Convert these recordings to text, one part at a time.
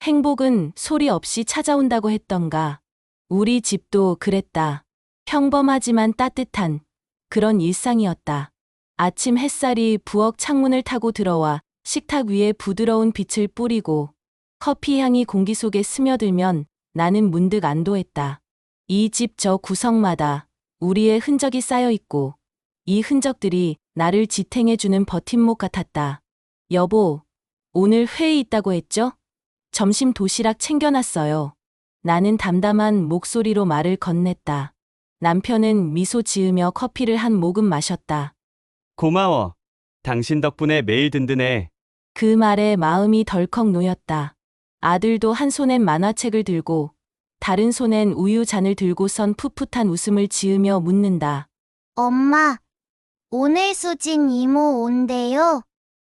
행복은 소리 없이 찾아온다고 했던가. 우리 집도 그랬다. 평범하지만 따뜻한 그런 일상이었다. 아침 햇살이 부엌 창문을 타고 들어와 식탁 위에 부드러운 빛을 뿌리고 커피 향이 공기 속에 스며들면 나는 문득 안도했다. 이 집 저 구석마다 우리의 흔적이 쌓여 있고 이 흔적들이 나를 지탱해주는 버팀목 같았다. 여보, 오늘 회의 있다고 했죠? 점심 도시락 챙겨놨어요. 나는 담담한 목소리로 말을 건넸다. 남편은 미소 지으며 커피를 한 모금 마셨다. 고마워. 당신 덕분에 매일 든든해. 그 말에 마음이 덜컥 놓였다. 아들도 한 손엔 만화책을 들고 다른 손엔 우유 잔을 들고선 풋풋한 웃음을 지으며 묻는다. 엄마, 오늘 수진 이모 온대요?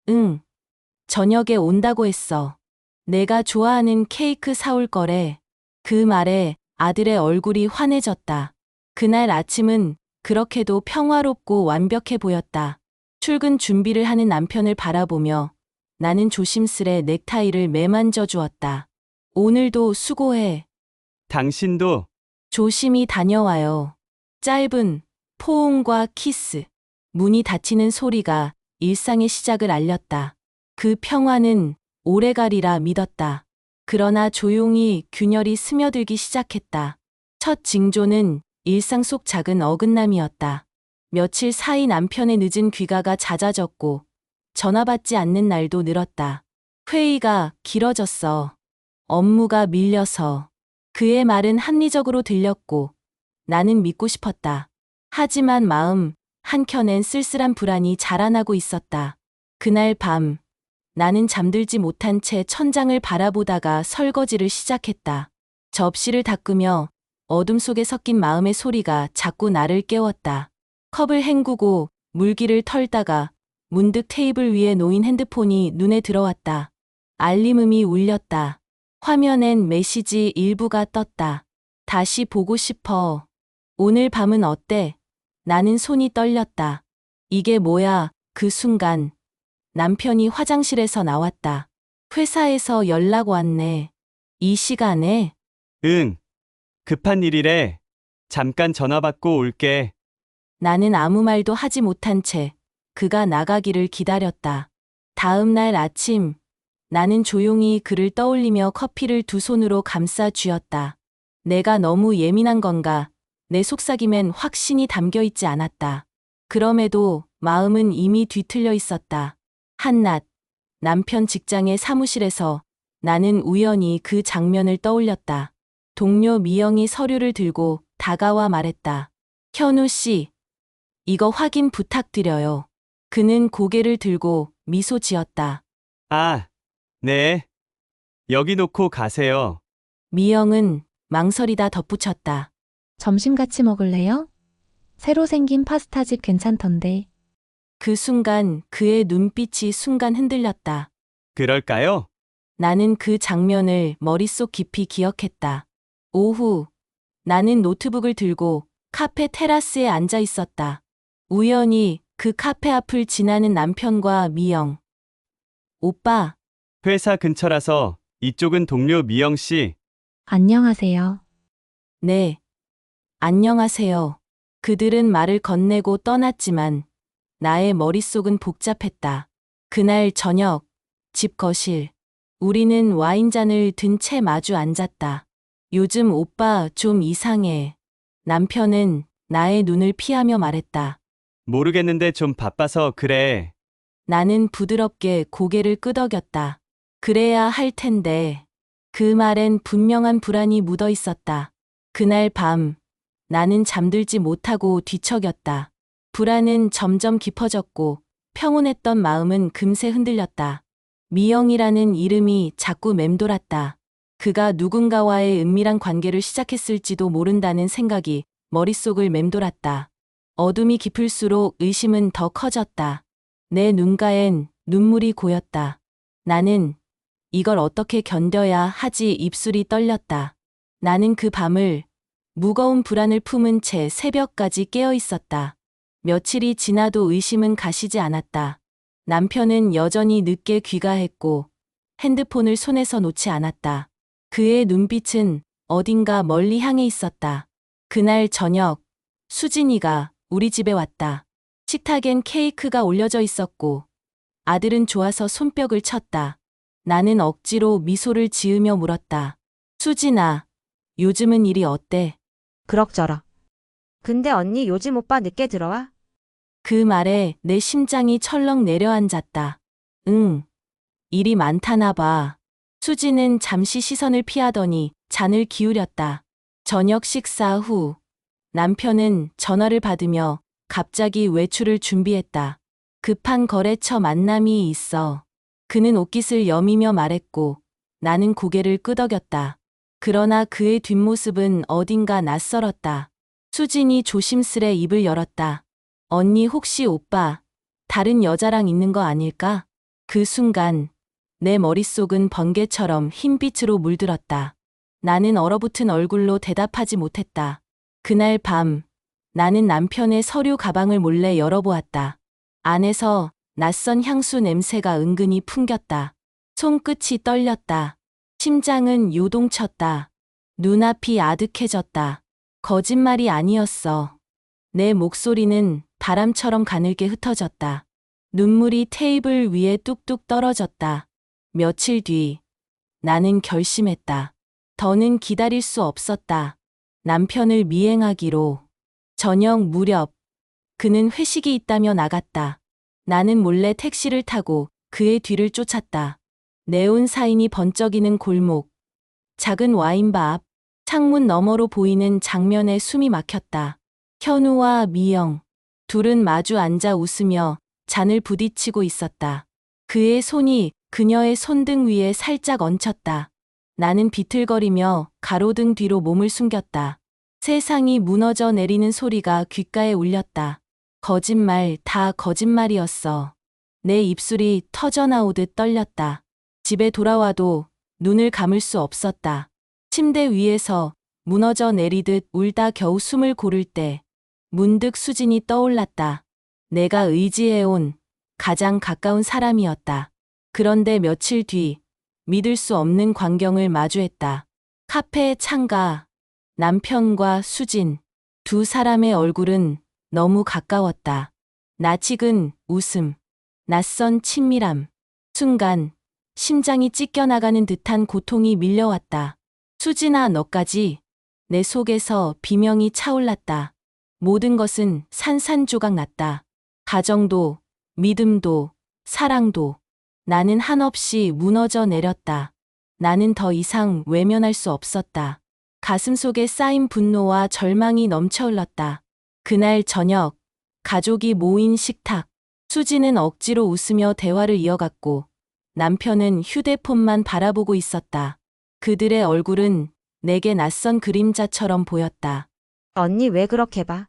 응. 저녁에 온다고 했어. 내가 좋아하는 케이크 사올 거래. 그 말에 아들의 얼굴이 환해졌다. 그날 아침은 그렇게도 평화롭고 완벽해 보였다. 출근 준비를 하는 남편을 바라보며 나는 조심스레 넥타이를 매만져 주었다. 오늘도 수고해. 당신도 조심히 다녀와요. 짧은 포옹과 키스, 문이 닫히는 소리가 일상의 시작을 알렸다. 그 평화는 오래가리라 믿었다. 그러나 조용히 균열이 스며들기 시작했다. 첫 징조는 일상 속 작은 어긋남이었다. 며칠 사이 남편의 늦은 귀가가 잦아졌고 전화 받지 않는 날도 늘었다. 회의가 길어졌어. 업무가 밀려서. 그의 말은 합리적으로 들렸고 나는 믿고 싶었다. 하지만 마음 한켠엔 쓸쓸한 불안이 자라나고 있었다. 그날 밤 나는 잠들지 못한 채 천장을 바라보다가 설거지를 시작했다. 접시를 닦으며 어둠 속에 섞인 마음의 소리가 자꾸 나를 깨웠다. 컵을 헹구고 물기를 털다가 문득 테이블 위에 놓인 핸드폰이 눈에 들어왔다. 알림음이 울렸다. 화면엔 메시지 일부가 떴다. 다시 보고 싶어. 오늘 밤은 어때? 나는 손이 떨렸다. 이게 뭐야? 그 순간 남편이 화장실에서 나왔다. 회사에서 연락 왔네. 이 시간에? 응. 급한 일이래. 잠깐 전화 받고 올게. 나는 아무 말도 하지 못한 채 그가 나가기를 기다렸다. 다음 날 아침 나는 조용히 그를 떠올리며 커피를 두 손으로 감싸 쥐었다. 내가 너무 예민한 건가? 내 속삭임엔 확신이 담겨 있지 않았다. 그럼에도 마음은 이미 뒤틀려 있었다. 한낮 남편 직장의 사무실에서 나는 우연히 그 장면을 떠올렸다. 동료 미영이 서류를 들고 다가와 말했다. 현우 씨, 이거 확인 부탁드려요. 그는 고개를 들고 미소 지었다. 아, 네. 여기 놓고 가세요. 미영은 망설이다 덧붙였다. 점심 같이 먹을래요? 새로 생긴 파스타집 괜찮던데. 그 순간 그의 눈빛이 순간 흔들렸다. 그럴까요? 나는 그 장면을 머릿속 깊이 기억했다. 오후, 나는 노트북을 들고 카페 테라스에 앉아 있었다. 우연히 그 카페 앞을 지나는 남편과 미영. 오빠, 회사 근처라서 이쪽은 동료 미영 씨. 안녕하세요. 네. 안녕하세요. 그들은 말을 건네고 떠났지만 나의 머릿속은 복잡했다. 그날 저녁, 집 거실. 우리는 와인잔을 든 채 마주 앉았다. 요즘 오빠 좀 이상해. 남편은 나의 눈을 피하며 말했다. 모르겠는데 좀 바빠서 그래. 나는 부드럽게 고개를 끄덕였다. 그래야 할 텐데. 그 말엔 분명한 불안이 묻어 있었다. 그날 밤 나는 잠들지 못하고 뒤척였다. 불안은 점점 깊어졌고 평온했던 마음은 금세 흔들렸다. 미영이라는 이름이 자꾸 맴돌았다. 그가 누군가와의 은밀한 관계를 시작했을지도 모른다는 생각이 머릿속을 맴돌았다. 어둠이 깊을수록 의심은 더 커졌다. 내 눈가엔 눈물이 고였다. 나는 이걸 어떻게 견뎌야 하지 입술이 떨렸다. 나는 그 밤을 무거운 불안을 품은 채 새벽까지 깨어 있었다. 며칠이 지나도 의심은 가시지 않았다. 남편은 여전히 늦게 귀가했고 핸드폰을 손에서 놓지 않았다. 그의 눈빛은 어딘가 멀리 향해 있었다. 그날 저녁, 수진이가 우리 집에 왔다. 식탁엔 케이크가 올려져 있었고, 아들은 좋아서 손뼉을 쳤다. 나는 억지로 미소를 지으며 물었다. 수진아, 요즘은 일이 어때? 그럭저럭. 근데 언니 요즘 오빠 늦게 들어와? 그 말에 내 심장이 철렁 내려앉았다. 응, 일이 많다나 봐. 수지는 잠시 시선을 피하더니 잔을 기울였다. 저녁 식사 후 남편은 전화를 받으며 갑자기 외출을 준비했다. 급한 거래처 만남이 있어. 그는 옷깃을 여미며 말했고 나는 고개를 끄덕였다. 그러나 그의 뒷모습은 어딘가 낯설었다. 수진이 조심스레 입을 열었다. 언니 혹시 오빠 다른 여자랑 있는 거 아닐까? 그 순간 내 머릿속은 번개처럼 흰빛으로 물들었다. 나는 얼어붙은 얼굴로 대답하지 못했다. 그날 밤 나는 남편의 서류 가방을 몰래 열어보았다. 안에서 낯선 향수 냄새가 은근히 풍겼다. 손끝이 떨렸다. 심장은 요동쳤다. 눈앞이 아득해졌다. 거짓말이 아니었어. 내 목소리는 바람처럼 가늘게 흩어졌다. 눈물이 테이블 위에 뚝뚝 떨어졌다. 며칠 뒤 나는 결심했다. 더는 기다릴 수 없었다. 남편을 미행하기로. 저녁 무렵 그는 회식이 있다며 나갔다. 나는 몰래 택시를 타고 그의 뒤를 쫓았다. 네온 사인이 번쩍이는 골목, 작은 와인바 앞, 창문 너머로 보이는 장면에 숨이 막혔다. 현우와 미영, 둘은 마주 앉아 웃으며 잔을 부딪히고 있었다. 그의 손이 그녀의 손등 위에 살짝 얹혔다. 나는 비틀거리며 가로등 뒤로 몸을 숨겼다. 세상이 무너져 내리는 소리가 귓가에 울렸다. 거짓말, 다 거짓말이었어. 내 입술이 터져나오듯 떨렸다. 집에 돌아와도 눈을 감을 수 없었다. 침대 위에서 무너져 내리듯 울다 겨우 숨을 고를 때 문득 수진이 떠올랐다. 내가 의지해온 가장 가까운 사람이었다. 그런데 며칠 뒤 믿을 수 없는 광경을 마주했다. 카페의 창가, 남편과 수진, 두 사람의 얼굴은 너무 가까웠다. 낯익은 웃음, 낯선 친밀함. 순간 심장이 찢겨나가는 듯한 고통이 밀려왔다. 수진아, 너까지. 내 속에서 비명이 차올랐다. 모든 것은 산산조각 났다. 가정도, 믿음도, 사랑도. 나는 한없이 무너져 내렸다. 나는 더 이상 외면할 수 없었다. 가슴속에 쌓인 분노와 절망이 넘쳐흘렀다. 그날 저녁, 가족이 모인 식탁. 수지는 억지로 웃으며 대화를 이어갔고 남편은 휴대폰만 바라보고 있었다. 그들의 얼굴은 내게 낯선 그림자처럼 보였다. 언니 왜 그렇게 봐?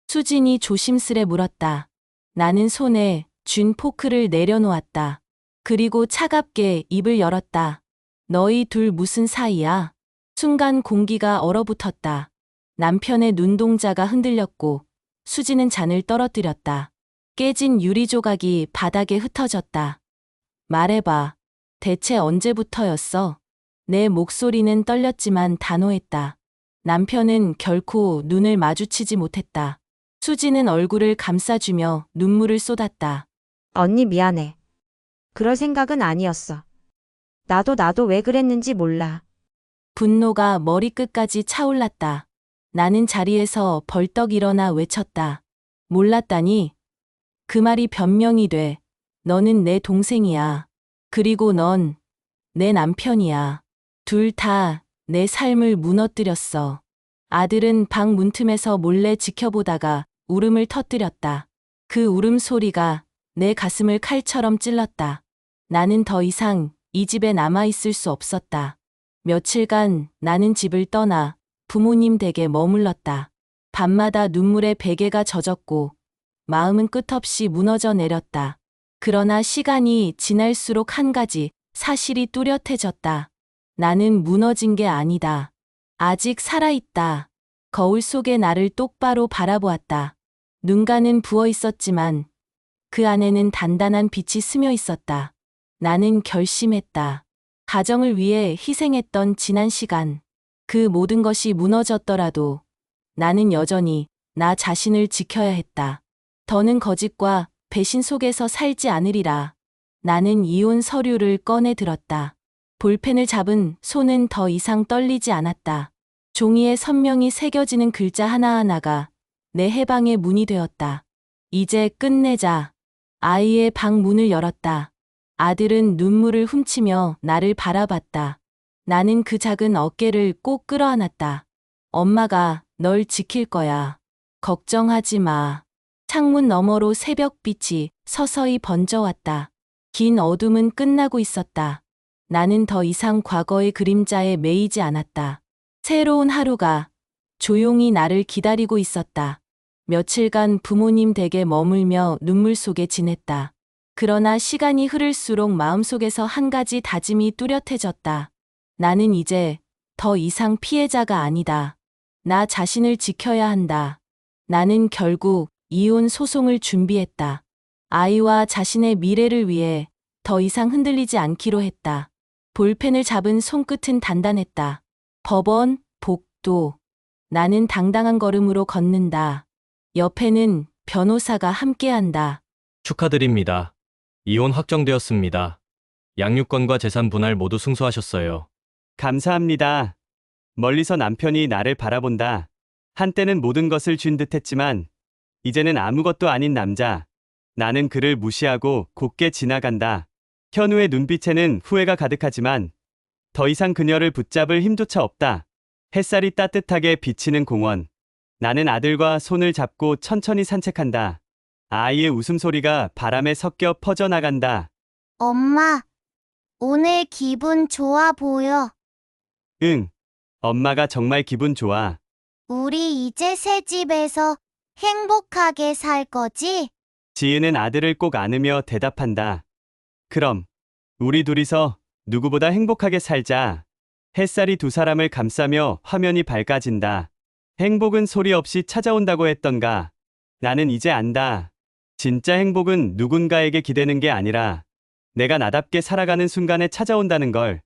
수진이 조심스레 물었다. 나는 손에 쥔 포크를 내려놓았다. 그리고 차갑게 입을 열었다. 너희 둘 무슨 사이야? 순간 공기가 얼어붙었다. 남편의 눈동자가 흔들렸고 수지는 잔을 떨어뜨렸다. 깨진 유리 조각이 바닥에 흩어졌다. 말해봐. 대체 언제부터였어? 내 목소리는 떨렸지만 단호했다. 남편은 결코 눈을 마주치지 못했다. 수지는 얼굴을 감싸주며 눈물을 쏟았다. 언니 미안해. 그럴 생각은 아니었어. 나도 왜 그랬는지 몰라. 분노가 머리끝까지 차올랐다. 나는 자리에서 벌떡 일어나 외쳤다. 몰랐다니? 그 말이 변명이 돼. 너는 내 동생이야. 그리고 넌 내 남편이야. 둘 다 내 삶을 무너뜨렸어. 아들은 방 문틈에서 몰래 지켜보다가 울음을 터뜨렸다. 그 울음소리가 내 가슴을 칼처럼 찔렀다. 나는 더 이상 이 집에 남아있을 수 없었다. 며칠간 나는 집을 떠나 부모님 댁에 머물렀다. 밤마다 눈물에 베개가 젖었고 마음은 끝없이 무너져 내렸다. 그러나 시간이 지날수록 한 가지 사실이 뚜렷해졌다. 나는 무너진 게 아니다. 아직 살아있다. 거울 속에 나를 똑바로 바라보았다. 눈가는 부어 있었지만 그 안에는 단단한 빛이 스며 있었다. 나는 결심했다. 가정을 위해 희생했던 지난 시간, 그 모든 것이 무너졌더라도 나는 여전히 나 자신을 지켜야 했다. 더는 거짓과 배신 속에서 살지 않으리라. 나는 이혼 서류를 꺼내 들었다. 볼펜을 잡은 손은 더 이상 떨리지 않았다. 종이에 선명히 새겨지는 글자 하나하나가 내 해방의 문이 되었다. 이제 끝내자. 아이의 방 문을 열었다. 아들은 눈물을 훔치며 나를 바라봤다. 나는 그 작은 어깨를 꼭 끌어안았다. 엄마가 널 지킬 거야. 걱정하지 마. 창문 너머로 새벽빛이 서서히 번져왔다. 긴 어둠은 끝나고 있었다. 나는 더 이상 과거의 그림자에 매이지 않았다. 새로운 하루가 조용히 나를 기다리고 있었다. 며칠간 부모님 댁에 머물며 눈물 속에 지냈다. 그러나 시간이 흐를수록 마음속에서 한 가지 다짐이 뚜렷해졌다. 나는 이제 더 이상 피해자가 아니다. 나 자신을 지켜야 한다. 나는 결국 이혼 소송을 준비했다. 아이와 자신의 미래를 위해 더 이상 흔들리지 않기로 했다. 볼펜을 잡은 손끝은 단단했다. 법원, 복도. 나는 당당한 걸음으로 걷는다. 옆에는 변호사가 함께한다. 축하드립니다. 이혼 확정되었습니다. 양육권과 재산 분할 모두 승소하셨어요. 감사합니다. 멀리서 남편이 나를 바라본다. 한때는 모든 것을 쥔 듯했지만 이제는 아무것도 아닌 남자. 나는 그를 무시하고 곱게 지나간다. 현우의 눈빛에는 후회가 가득하지만 더 이상 그녀를 붙잡을 힘조차 없다. 햇살이 따뜻하게 비치는 공원. 나는 아들과 손을 잡고 천천히 산책한다. 아이의 웃음소리가 바람에 섞여 퍼져나간다. 엄마, 오늘 기분 좋아 보여. 응. 엄마가 정말 기분 좋아. 우리 이제 새 집에서 행복하게 살 거지? 지은은 아들을 꼭 안으며 대답한다. 그럼 우리 둘이서 누구보다 행복하게 살자. 햇살이 두 사람을 감싸며 화면이 밝아진다. 행복은 소리 없이 찾아온다고 했던가. 나는 이제 안다. 진짜 행복은 누군가에게 기대는 게 아니라 내가 나답게 살아가는 순간에 찾아온다는 걸.